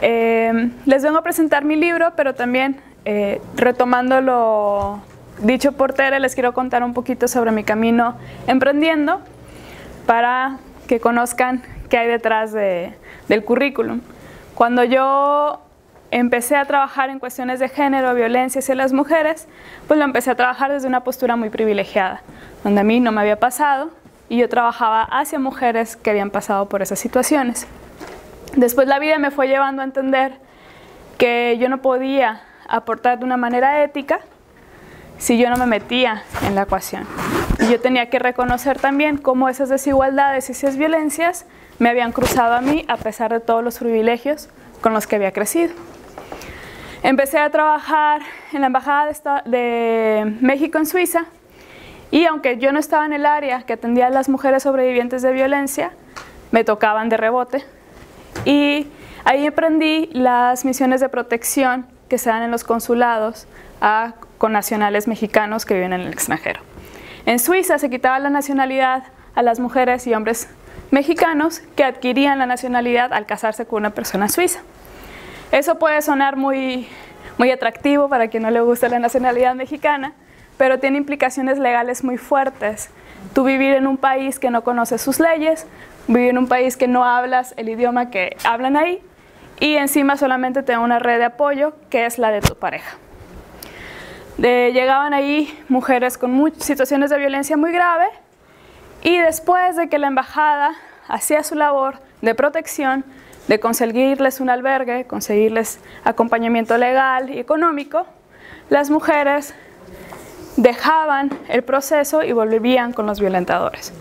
Les vengo a presentar mi libro, pero también retomando lo dicho por Tere, les quiero contar un poquito sobre mi camino emprendiendo para que conozcan qué hay detrás del currículum. Cuando yo empecé a trabajar en cuestiones de género, violencia hacia las mujeres, pues lo empecé a trabajar desde una postura muy privilegiada, donde a mí no me había pasado y yo trabajaba hacia mujeres que habían pasado por esas situaciones. Después la vida me fue llevando a entender que yo no podía aportar de una manera ética si yo no me metía en la ecuación. Y yo tenía que reconocer también cómo esas desigualdades y esas violencias me habían cruzado a mí a pesar de todos los privilegios con los que había crecido. Empecé a trabajar en la Embajada de México en Suiza y aunque yo no estaba en el área que atendía a las mujeres sobrevivientes de violencia, me tocaban de rebote y ahí emprendí las misiones de protección que se dan en los consulados a connacionales mexicanos que viven en el extranjero. En Suiza se quitaba la nacionalidad a las mujeres y hombres mexicanos que adquirían la nacionalidad al casarse con una persona suiza. Eso puede sonar muy atractivo para quien no le gusta la nacionalidad mexicana, pero tiene implicaciones legales muy fuertes. Tú vivir en un país que no conoce sus leyes, vivir en un país que no hablas el idioma que hablan ahí y encima solamente tener una red de apoyo que es la de tu pareja. Llegaban ahí mujeres con situaciones de violencia muy grave y después de que la embajada hacía su labor de protección, de conseguirles un albergue, conseguirles acompañamiento legal y económico, las mujeres dejaban el proceso y volvían con los violentadores.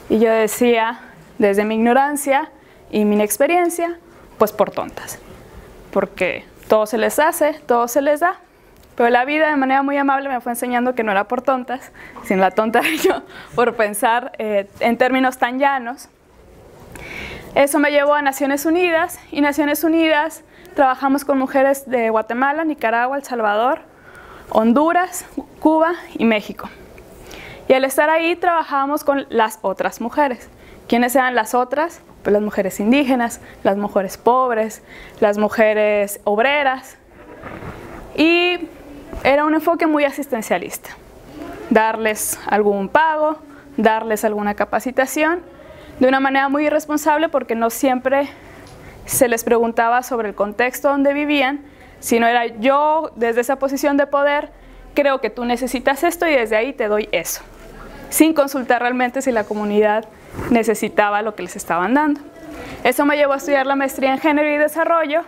Y yo decía, desde mi ignorancia y mi inexperiencia, pues por tontas, porque todo se les hace, todo se les da. Pero la vida de manera muy amable me fue enseñando que no era por tontas, sino la tonta era yo por pensar en términos tan llanos. Eso me llevó a Naciones Unidas y Naciones Unidas trabajamos con mujeres de Guatemala, Nicaragua, El Salvador, Honduras, Cuba y México. Y al estar ahí trabajábamos con las otras mujeres. ¿Quiénes eran las otras? Pues las mujeres indígenas, las mujeres pobres, las mujeres obreras. Y era un enfoque muy asistencialista. Darles algún pago, darles alguna capacitación, de una manera muy irresponsable porque no siempre se les preguntaba sobre el contexto donde vivían, sino era yo desde esa posición de poder, creo que tú necesitas esto y desde ahí te doy eso, sin consultar realmente si la comunidad necesitaba lo que les estaban dando. Eso me llevó a estudiar la maestría en género y desarrollo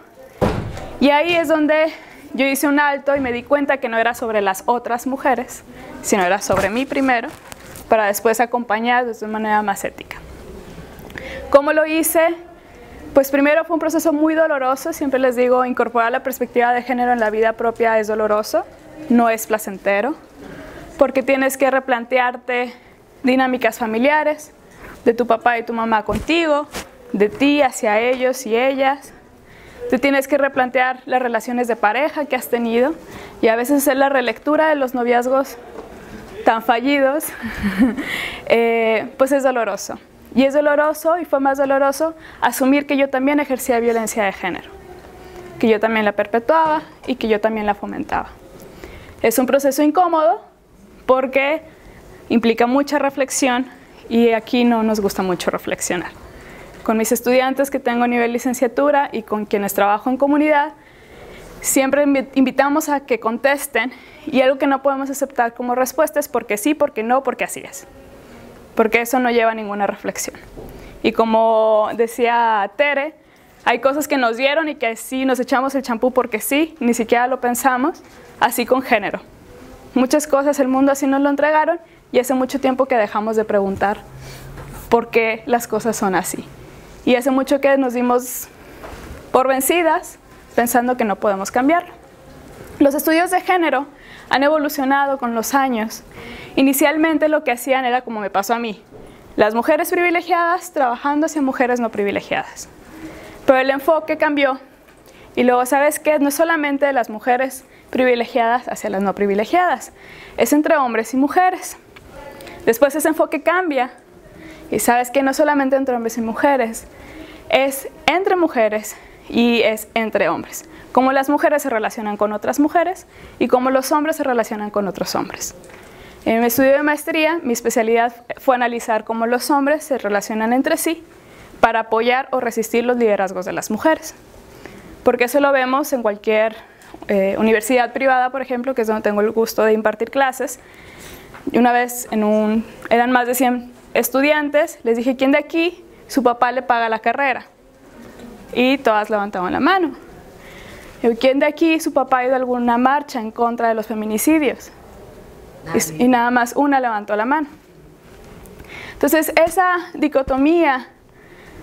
y ahí es donde yo hice un alto y me di cuenta que no era sobre las otras mujeres, sino era sobre mí primero, para después acompañar de una manera más ética. ¿Cómo lo hice? Pues primero fue un proceso muy doloroso, siempre les digo, incorporar la perspectiva de género en la vida propia es doloroso, no es placentero, porque tienes que replantearte dinámicas familiares, de tu papá y tu mamá contigo, de ti hacia ellos y ellas. Te tienes que replantear las relaciones de pareja que has tenido y a veces hacer la relectura de los noviazgos tan fallidos, pues es doloroso. Y es doloroso, y fue más doloroso, asumir que yo también ejercía violencia de género, que yo también la perpetuaba y que yo también la fomentaba. Es un proceso incómodo porque implica mucha reflexión y aquí no nos gusta mucho reflexionar. Con mis estudiantes que tengo a nivel licenciatura y con quienes trabajo en comunidad, siempre invitamos a que contesten y algo que no podemos aceptar como respuesta es porque sí, porque no, porque así es. Porque eso no lleva a ninguna reflexión. Y como decía Tere, hay cosas que nos dieron y que sí nos echamos el champú porque sí, ni siquiera lo pensamos, así con género. Muchas cosas el mundo así nos lo entregaron y hace mucho tiempo que dejamos de preguntar por qué las cosas son así. Y hace mucho que nos dimos por vencidas pensando que no podemos cambiarlo. Los estudios de género han evolucionado con los años. Inicialmente lo que hacían era como me pasó a mí, las mujeres privilegiadas trabajando hacia mujeres no privilegiadas. Pero el enfoque cambió y luego, ¿sabes qué? No es solamente de las mujeres privilegiadas hacia las no privilegiadas, es entre hombres y mujeres. Después ese enfoque cambia y ¿sabes qué? No solamente entre hombres y mujeres, es entre mujeres y es entre hombres. Cómo las mujeres se relacionan con otras mujeres y cómo los hombres se relacionan con otros hombres. En mi estudio de maestría, mi especialidad fue analizar cómo los hombres se relacionan entre sí para apoyar o resistir los liderazgos de las mujeres. Porque eso lo vemos en cualquier universidad privada, por ejemplo, que es donde tengo el gusto de impartir clases. Y una vez eran más de 100 estudiantes, les dije, ¿quién de aquí su papá le paga la carrera? Y todas levantaban la mano. ¿Quién de aquí su papá ha ido a alguna marcha en contra de los feminicidios? Y nada más una levantó la mano. Entonces esa dicotomía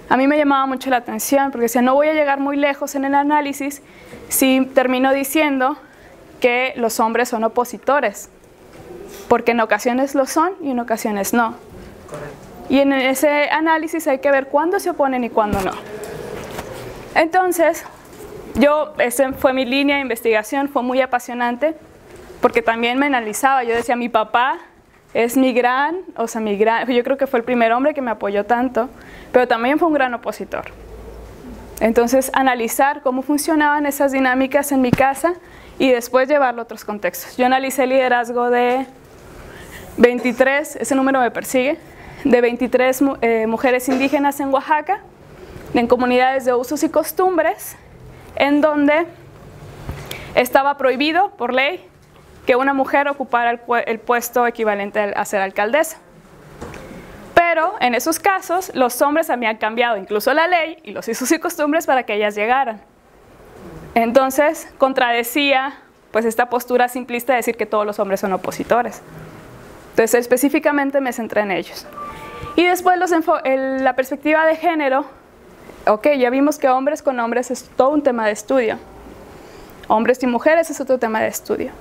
a mí me llamaba mucho la atención, porque decía, no voy a llegar muy lejos en el análisis si termino diciendo que los hombres son opositores, porque en ocasiones lo son y en ocasiones no. Y en ese análisis hay que ver cuándo se oponen y cuándo no. Entonces, esa fue mi línea de investigación, fue muy apasionante, porque también me analizaba. Yo decía, mi papá es yo creo que fue el primer hombre que me apoyó tanto, pero también fue un gran opositor. Entonces, analizar cómo funcionaban esas dinámicas en mi casa y después llevarlo a otros contextos. Yo analicé el liderazgo de 23, ese número me persigue, de 23 mujeres indígenas en Oaxaca, en comunidades de usos y costumbres, en donde estaba prohibido por ley que una mujer ocupara el puesto equivalente a ser alcaldesa. Pero en esos casos los hombres habían cambiado incluso la ley y los usos y costumbres para que ellas llegaran. Entonces contradecía pues esta postura simplista de decir que todos los hombres son opositores. Entonces específicamente me centré en ellos. Y después la perspectiva de género, ya vimos que hombres con hombres es todo un tema de estudio. Hombres y mujeres es otro tema de estudio.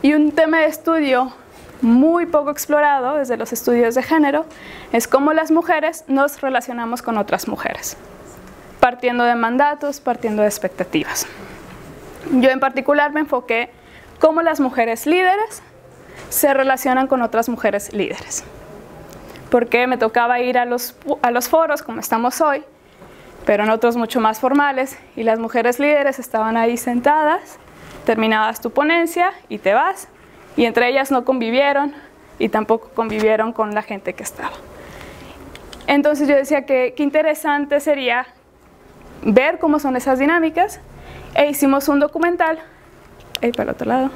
Y un tema de estudio muy poco explorado desde los estudios de género es cómo las mujeres nos relacionamos con otras mujeres, partiendo de mandatos, partiendo de expectativas. Yo en particular me enfoqué cómo las mujeres líderes se relacionan con otras mujeres líderes, porque me tocaba ir a los foros como estamos hoy, pero en otros mucho más formales, y las mujeres líderes estaban ahí sentadas, terminabas tu ponencia y te vas, y entre ellas no convivieron y tampoco convivieron con la gente que estaba. Entonces yo decía que qué interesante sería ver cómo son esas dinámicas, e hicimos un documental, para el otro lado,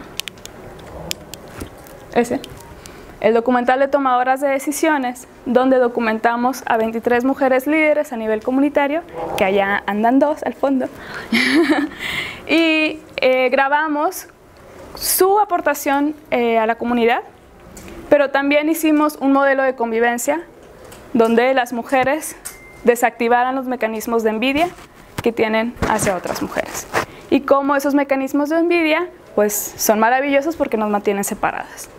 el documental de Tomadoras de Decisiones, donde documentamos a 23 mujeres líderes a nivel comunitario, que allá andan 2 al fondo, y grabamos su aportación a la comunidad, pero también hicimos un modelo de convivencia donde las mujeres desactivaran los mecanismos de envidia que tienen hacia otras mujeres. Y cómo esos mecanismos de envidia pues son maravillosos porque nos mantienen separadas.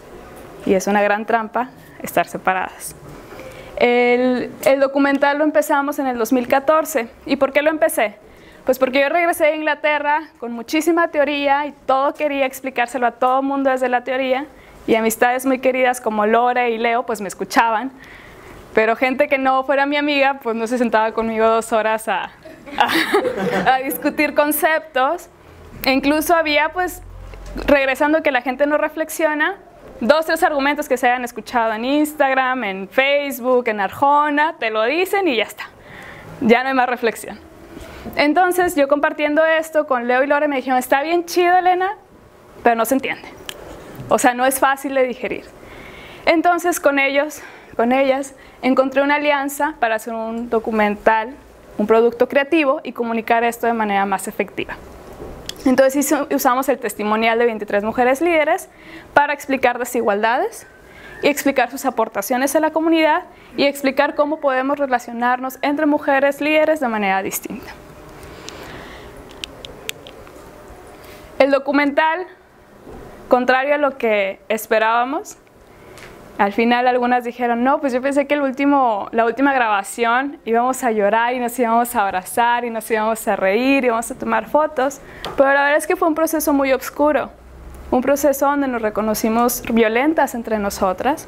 Y es una gran trampa estar separadas. El documental lo empezamos en el 2014. ¿Y por qué lo empecé? Pues porque yo regresé a Inglaterra con muchísima teoría y todo quería explicárselo a todo el mundo desde la teoría, y amistades muy queridas como Lore y Leo pues me escuchaban, pero gente que no fuera mi amiga pues no se sentaba conmigo 2 horas a discutir conceptos. E incluso había pues, regresando que la gente no reflexiona, 2 o 3 argumentos que se hayan escuchado en Instagram, en Facebook, en Arjona, te lo dicen y ya está, ya no hay más reflexión. Entonces yo compartiendo esto con Leo y Lore me dijeron, está bien chido Elena, pero no se entiende, o sea no es fácil de digerir. Entonces con ellas encontré una alianza para hacer un documental, un producto creativo y comunicar esto de manera más efectiva. Entonces usamos el testimonial de 23 mujeres líderes para explicar desigualdades y explicar sus aportaciones a la comunidad y explicar cómo podemos relacionarnos entre mujeres líderes de manera distinta. El documental, contrario a lo que esperábamos, al final algunas dijeron, no, pues yo pensé que la última grabación íbamos a llorar y nos íbamos a abrazar y nos íbamos a reír y íbamos a tomar fotos, pero la verdad es que fue un proceso muy oscuro, un proceso donde nos reconocimos violentas entre nosotras,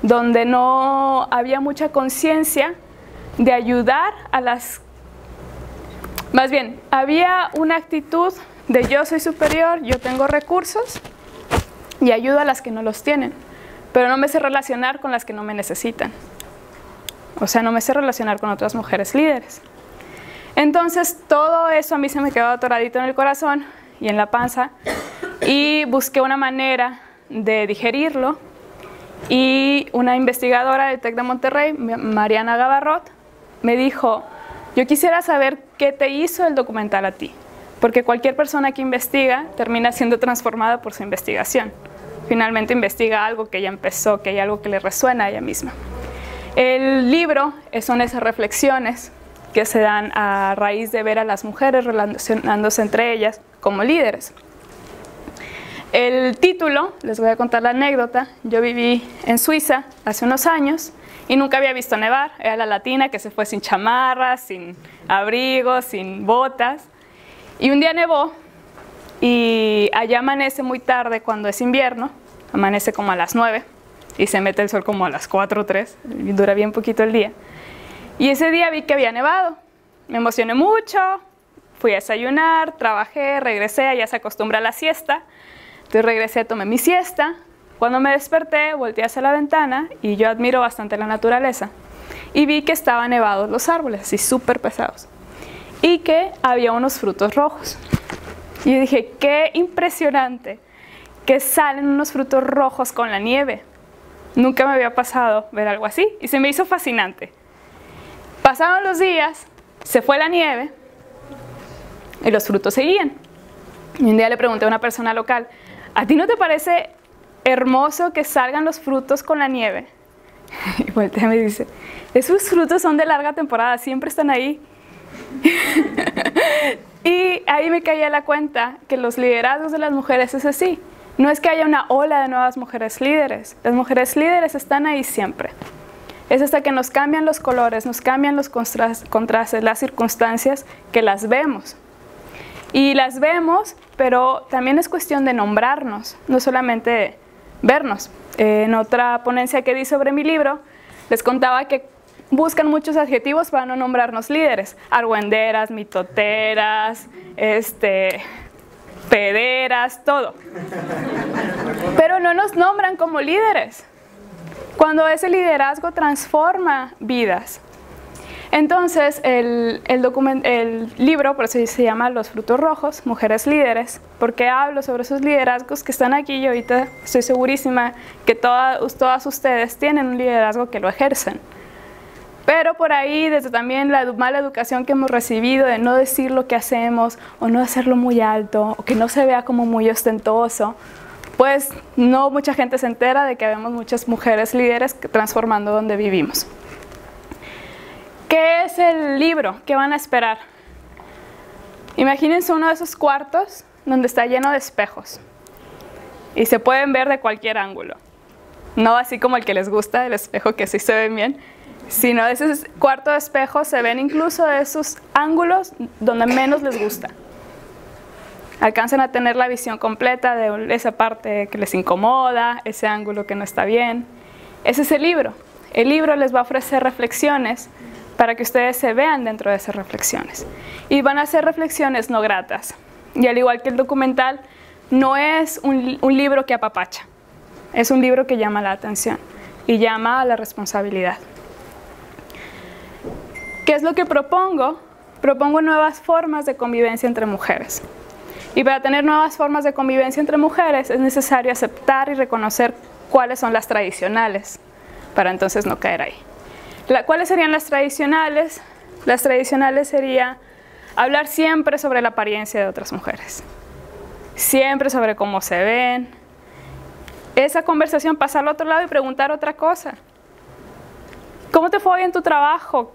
donde no había mucha conciencia de ayudar a las Más bien, había una actitud de yo soy superior, yo tengo recursos y ayudo a las que no los tienen, pero no me sé relacionar con las que no me necesitan. O sea, no me sé relacionar con otras mujeres líderes. Entonces, todo eso a mí se me quedó atoradito en el corazón y en la panza, y busqué una manera de digerirlo, y una investigadora del TEC de Monterrey, Mariana Gabarrot, me dijo: yo quisiera saber qué te hizo el documental a ti, porque cualquier persona que investiga termina siendo transformada por su investigación. Finalmente investiga algo que ya empezó, que hay algo que le resuena a ella misma. El libro son esas reflexiones que se dan a raíz de ver a las mujeres relacionándose entre ellas como líderes. El título, les voy a contar la anécdota. Yo viví en Suiza hace unos años y nunca había visto nevar. Era la latina que se fue sin chamarras, sin abrigos, sin botas. Y un día nevó y allá amanece muy tarde cuando es invierno. Amanece como a las 9 y se mete el sol como a las 4 o 3. Y dura bien poquito el día. Y ese día vi que había nevado. Me emocioné mucho, fui a desayunar, trabajé, regresé, allá se acostumbra a la siesta. Entonces regresé, tomé mi siesta. Cuando me desperté, volteé hacia la ventana y yo admiro bastante la naturaleza. Y vi que estaban nevados los árboles, así súper pesados. Y que había unos frutos rojos. Y yo dije, qué impresionante que salen unos frutos rojos con la nieve. Nunca me había pasado ver algo así y se me hizo fascinante. Pasaron los días, se fue la nieve y los frutos seguían. Y un día le pregunté a una persona local: ¿a ti no te parece hermoso que salgan los frutos con la nieve? Y voltea y me dice: esos frutos son de larga temporada, siempre están ahí. Y ahí me caí a la cuenta que los liderazgos de las mujeres es así. No es que haya una ola de nuevas mujeres líderes. Las mujeres líderes están ahí siempre. Es hasta que nos cambian los colores, nos cambian los contrastes, las circunstancias, que las vemos. Y las vemos, pero también es cuestión de nombrarnos, no solamente vernos. En otra ponencia que di sobre mi libro, les contaba que buscan muchos adjetivos para no nombrarnos líderes: argüenderas, mitoteras, pederas, todo. Pero no nos nombran como líderes, cuando ese liderazgo transforma vidas. Entonces, el libro, por eso se llama Los frutos rojos, Mujeres Líderes, porque hablo sobre esos liderazgos que están aquí y ahorita estoy segurísima que todas ustedes tienen un liderazgo que lo ejercen. Pero por ahí, desde también la mala educación que hemos recibido de no decir lo que hacemos, o no hacerlo muy alto, o que no se vea como muy ostentoso, pues no mucha gente se entera de que vemos muchas mujeres líderes transformando donde vivimos. ¿Qué es el libro? ¿Qué van a esperar? Imagínense uno de esos cuartos donde está lleno de espejos y se pueden ver de cualquier ángulo. No así como el que les gusta, el espejo que sí se ven bien, sino de ese cuarto de espejos se ven incluso de esos ángulos donde menos les gusta. Alcanzan a tener la visión completa de esa parte que les incomoda, ese ángulo que no está bien. Ese es el libro. El libro les va a ofrecer reflexiones para que ustedes se vean dentro de esas reflexiones. Y van a ser reflexiones no gratas. Y al igual que el documental, no es un libro que apapacha. Es un libro que llama la atención y llama a la responsabilidad. ¿Qué es lo que propongo? Propongo nuevas formas de convivencia entre mujeres. Y para tener nuevas formas de convivencia entre mujeres es necesario aceptar y reconocer cuáles son las tradicionales, para entonces no caer ahí. ¿Cuáles serían las tradicionales? Las tradicionales sería hablar siempre sobre la apariencia de otras mujeres, siempre sobre cómo se ven. Esa conversación, pasar al otro lado y preguntar otra cosa. ¿Cómo te fue hoy en tu trabajo?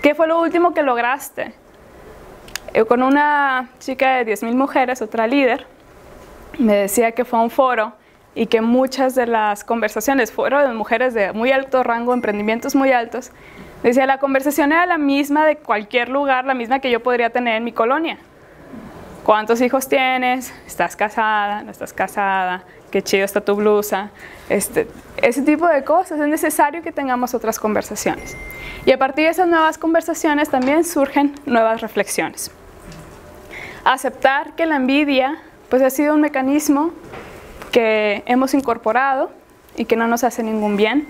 ¿Qué fue lo último que lograste? Con una chica de 10,000 mujeres, otra líder, me decía que fue a un foro y que muchas de las conversaciones fueron de mujeres de muy alto rango, emprendimientos muy altos. Decía, la conversación era la misma de cualquier lugar, la misma que yo podría tener en mi colonia. ¿Cuántos hijos tienes? ¿Estás casada? ¿No estás casada? qué chido está tu blusa, ese tipo de cosas. Es necesario que tengamos otras conversaciones. Y a partir de esas nuevas conversaciones también surgen nuevas reflexiones. Aceptar que la envidia pues, ha sido un mecanismo que hemos incorporado y que no nos hace ningún bien.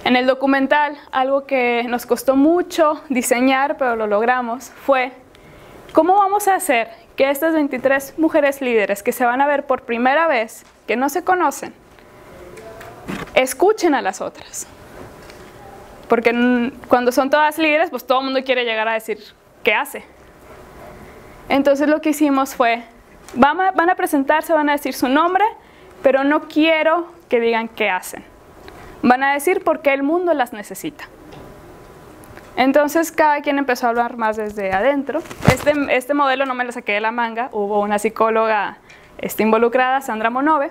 En el documental, algo que nos costó mucho diseñar, pero lo logramos, fue ¿cómo vamos a hacer que estas 23 mujeres líderes que se van a ver por primera vez, que no se conocen, escuchen a las otras? Porque cuando son todas líderes, pues todo el mundo quiere llegar a decir qué hace. Entonces lo que hicimos fue, van a presentarse, van a decir su nombre, pero no quiero que digan qué hacen. Van a decir por qué el mundo las necesita. Entonces cada quien empezó a hablar más desde adentro. Este modelo no me lo saqué de la manga, hubo una psicóloga involucrada, Sandra Monove,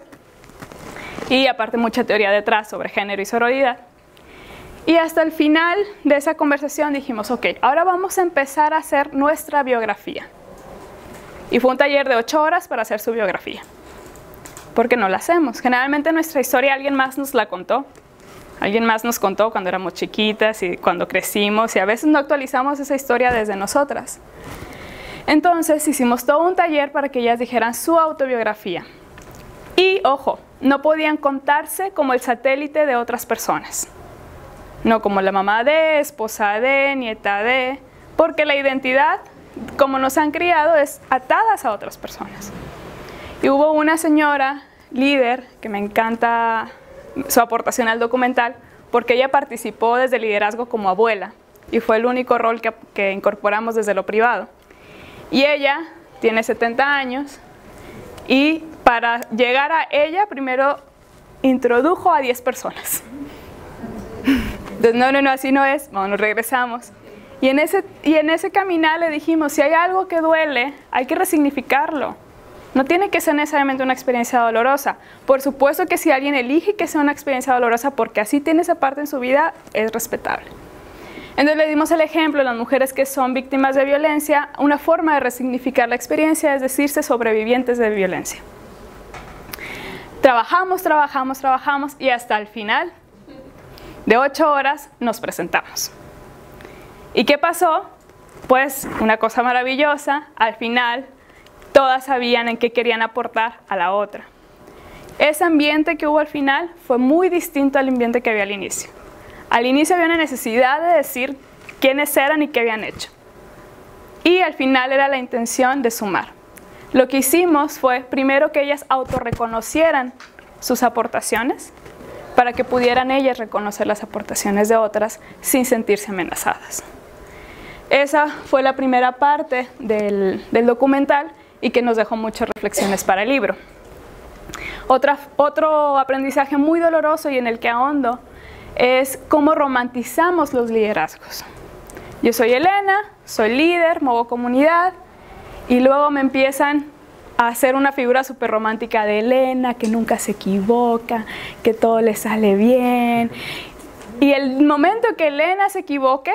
y aparte mucha teoría detrás sobre género y sororidad. Y hasta el final de esa conversación dijimos, ok, ahora vamos a empezar a hacer nuestra biografía. Y fue un taller de 8 horas para hacer su biografía. Porque no la hacemos. Generalmente nuestra historia alguien más nos la contó. Alguien más nos contó cuando éramos chiquitas y cuando crecimos, y a veces no actualizamos esa historia desde nosotras. Entonces hicimos todo un taller para que ellas dijeran su autobiografía. Y, ojo, no podían contarse como el satélite de otras personas. No como la mamá de, esposa de, nieta de, porque la identidad, como nos han criado, es atadas a otras personas. Y hubo una señora líder que me encanta su aportación al documental, porque ella participó desde el liderazgo como abuela y fue el único rol que incorporamos desde lo privado. Y ella tiene 70 años y para llegar a ella primero introdujo a 10 personas. Entonces, no, así no es, bueno, nos regresamos. Y en ese caminar le dijimos, si hay algo que duele, hay que resignificarlo. No tiene que ser necesariamente una experiencia dolorosa. Por supuesto que si alguien elige que sea una experiencia dolorosa porque así tiene esa parte en su vida, es respetable. Entonces le dimos el ejemplo a las mujeres que son víctimas de violencia. Una forma de resignificar la experiencia es decirse sobrevivientes de violencia. Trabajamos y hasta el final de 8 horas nos presentamos. ¿Y qué pasó? Pues una cosa maravillosa, al final todas sabían en qué querían aportar a la otra. Ese ambiente que hubo al final fue muy distinto al ambiente que había al inicio. Al inicio había una necesidad de decir quiénes eran y qué habían hecho. Y al final era la intención de sumar. Lo que hicimos fue primero que ellas autorreconocieran sus aportaciones para que pudieran ellas reconocer las aportaciones de otras sin sentirse amenazadas. Esa fue la primera parte del documental y que nos dejó muchas reflexiones para el libro. Otro aprendizaje muy doloroso y en el que ahondo es cómo romantizamos los liderazgos. Yo soy Elena, soy líder, muevo comunidad y luego me empiezan a hacer una figura súper romántica de Elena, que nunca se equivoca, que todo le sale bien. Y el momento que Elena se equivoque,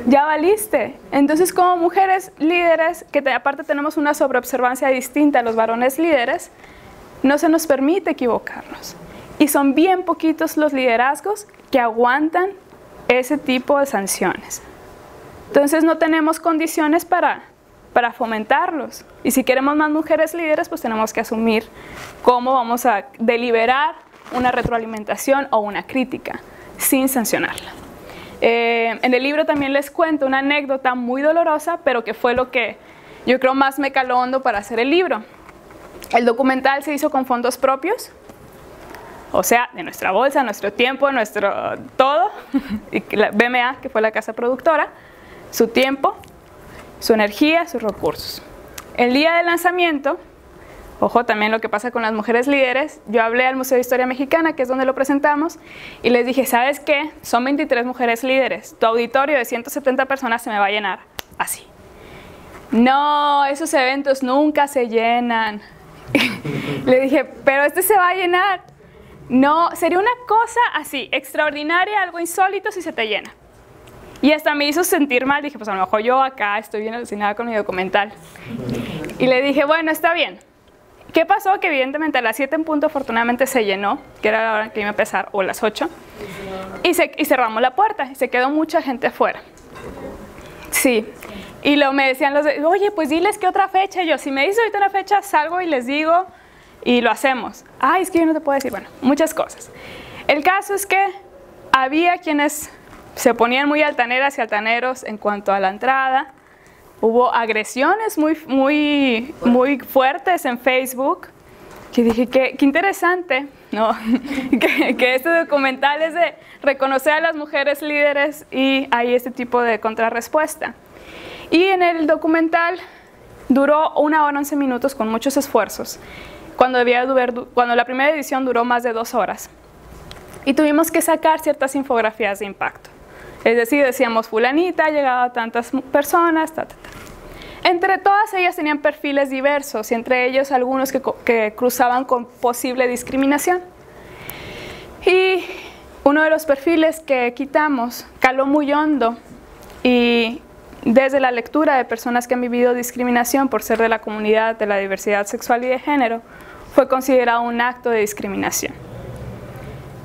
ya valiste. Entonces, como mujeres líderes, que aparte tenemos una sobreobservancia distinta a los varones líderes, no se nos permite equivocarnos. Y son bien poquitos los liderazgos que aguantan ese tipo de sanciones. Entonces, no tenemos condiciones para fomentarlos. Y si queremos más mujeres líderes, pues tenemos que asumir cómo vamos a deliberar una retroalimentación o una crítica sin sancionarla. En el libro también les cuento una anécdota muy dolorosa, pero que fue lo que yo creo más me caló hondo para hacer el libro. El documental se hizo con fondos propios, o sea, de nuestra bolsa, nuestro tiempo, nuestro todo, y la BMA, que fue la casa productora, su tiempo, su energía, sus recursos. El día del lanzamiento, ojo también lo que pasa con las mujeres líderes, yo hablé al Museo de Historia Mexicana, que es donde lo presentamos, y les dije, ¿sabes qué? Son 23 mujeres líderes, tu auditorio de 170 personas se me va a llenar así. No, esos eventos nunca se llenan. Le dije, pero este se va a llenar. No, sería una cosa así, extraordinaria, algo insólito si se te llena. Y hasta me hizo sentir mal, dije, pues a lo mejor yo acá estoy bien alucinada con mi documental. Y le dije, bueno, está bien, ¿qué pasó? Que evidentemente a las 7 en punto afortunadamente se llenó, que era la hora que iba a empezar, o las 8, y cerramos la puerta y se quedó mucha gente afuera. Sí, y luego me decían los de, oye, pues diles qué otra fecha. Y yo, si me dices ahorita una fecha, salgo y les digo y lo hacemos. Ay, es que yo no te puedo decir, bueno, muchas cosas. El caso es que había quienes se ponían muy altaneras y altaneros en cuanto a la entrada. Hubo agresiones muy fuertes en Facebook, que dije, qué interesante, ¿no? que este documental es de reconocer a las mujeres líderes y hay este tipo de contrarrespuesta. Y en el documental duró 1 hora 11 minutos con muchos esfuerzos, cuando la primera edición duró más de 2 horas. Y tuvimos que sacar ciertas infografías de impacto. Es decir, decíamos, fulanita ha llegado a tantas personas, Entre todas ellas tenían perfiles diversos y entre ellos algunos que cruzaban con posible discriminación. Y uno de los perfiles que quitamos caló muy hondo y desde la lectura de personas que han vivido discriminación por ser de la comunidad de la diversidad sexual y de género, fue considerado un acto de discriminación.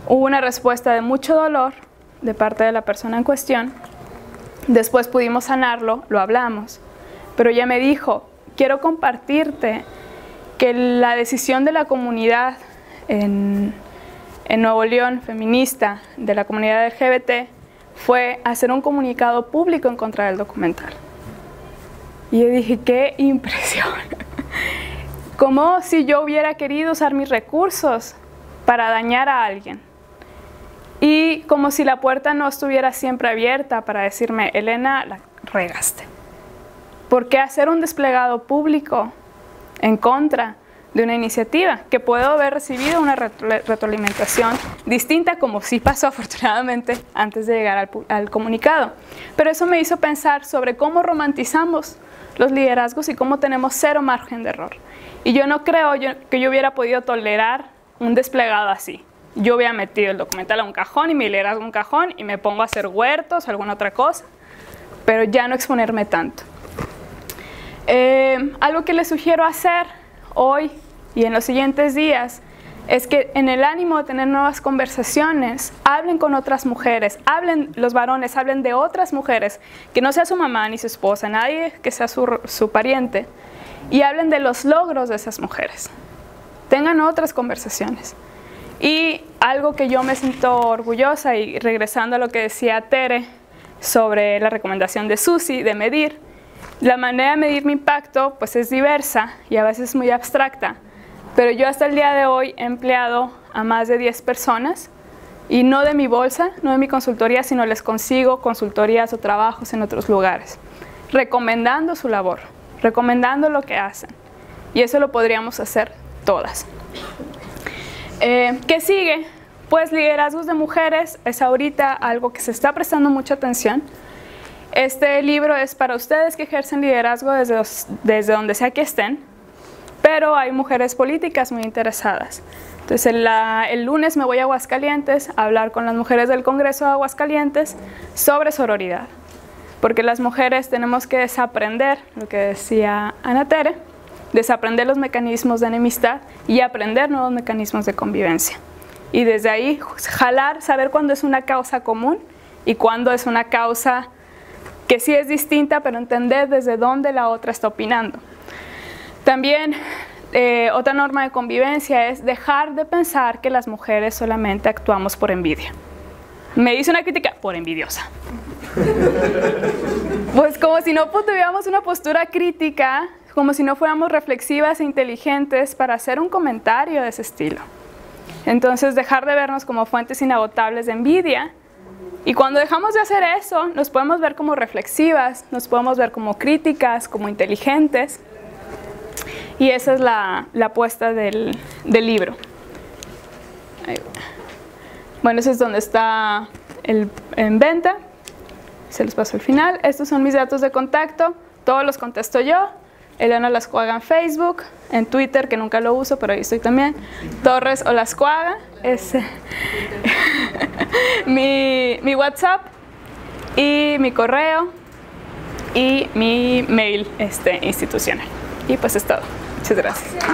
Hubo una respuesta de mucho dolor de parte de la persona en cuestión. Después pudimos sanarlo, lo hablamos. Pero ella me dijo, quiero compartirte que la decisión de la comunidad en Nuevo León, feminista, de la comunidad LGBT, fue hacer un comunicado público en contra del documental. Y yo dije, qué impresión. Como si yo hubiera querido usar mis recursos para dañar a alguien. Y como si la puerta no estuviera siempre abierta para decirme, Elena, la regaste. ¿Por qué hacer un desplegado público en contra de una iniciativa que puedo haber recibido una retroalimentación distinta, como sí pasó afortunadamente antes de llegar al comunicado? Pero eso me hizo pensar sobre cómo romantizamos los liderazgos y cómo tenemos cero margen de error. Y yo no creo que yo hubiera podido tolerar un desplegado así. Yo hubiera metido el documental a un cajón y mi liderazgo a un cajón y me pongo a hacer huertos o alguna otra cosa, pero ya no exponerme tanto. Algo que les sugiero hacer hoy y en los siguientes días es que en el ánimo de tener nuevas conversaciones, hablen con otras mujeres, hablen los varones, hablen de otras mujeres, que no sea su mamá ni su esposa, nadie que sea su pariente, y hablen de los logros de esas mujeres. Tengan otras conversaciones. Y algo que yo me siento orgullosa, y regresando a lo que decía Tere sobre la recomendación de Susi, de medir, la manera de medir mi impacto pues es diversa y a veces muy abstracta, pero yo hasta el día de hoy he empleado a más de 10 personas y no de mi bolsa, no de mi consultoría, sino les consigo consultorías o trabajos en otros lugares, recomendando su labor, recomendando lo que hacen, y eso lo podríamos hacer todas. ¿Qué sigue? Pues liderazgos de mujeres es ahorita algo que se está prestando mucha atención. Este libro es para ustedes que ejercen liderazgo desde donde sea que estén, pero hay mujeres políticas muy interesadas. Entonces el lunes me voy a Aguascalientes a hablar con las mujeres del Congreso de Aguascalientes sobre sororidad, porque las mujeres tenemos que desaprender, lo que decía Ana Tere, desaprender los mecanismos de enemistad y aprender nuevos mecanismos de convivencia. Y desde ahí jalar, saber cuándo es una causa común y cuándo es una causa que sí es distinta, pero entender desde dónde la otra está opinando. También otra norma de convivencia es dejar de pensar que las mujeres solamente actuamos por envidia. Me dice una crítica, por envidiosa. Pues como si no tuviéramos una postura crítica, como si no fuéramos reflexivas e inteligentes para hacer un comentario de ese estilo. Entonces dejar de vernos como fuentes inagotables de envidia. Y cuando dejamos de hacer eso, nos podemos ver como reflexivas, nos podemos ver como críticas, como inteligentes. Y esa es la apuesta del libro. Bueno, ese es donde está en venta. Se los paso al final. Estos son mis datos de contacto. Todos los contesto yo. Elena Olascuaga en Facebook, en Twitter, que nunca lo uso, pero ahí estoy también. Torres Olascuaga es mi WhatsApp y mi correo y mi mail institucional. Y pues es todo. Muchas gracias.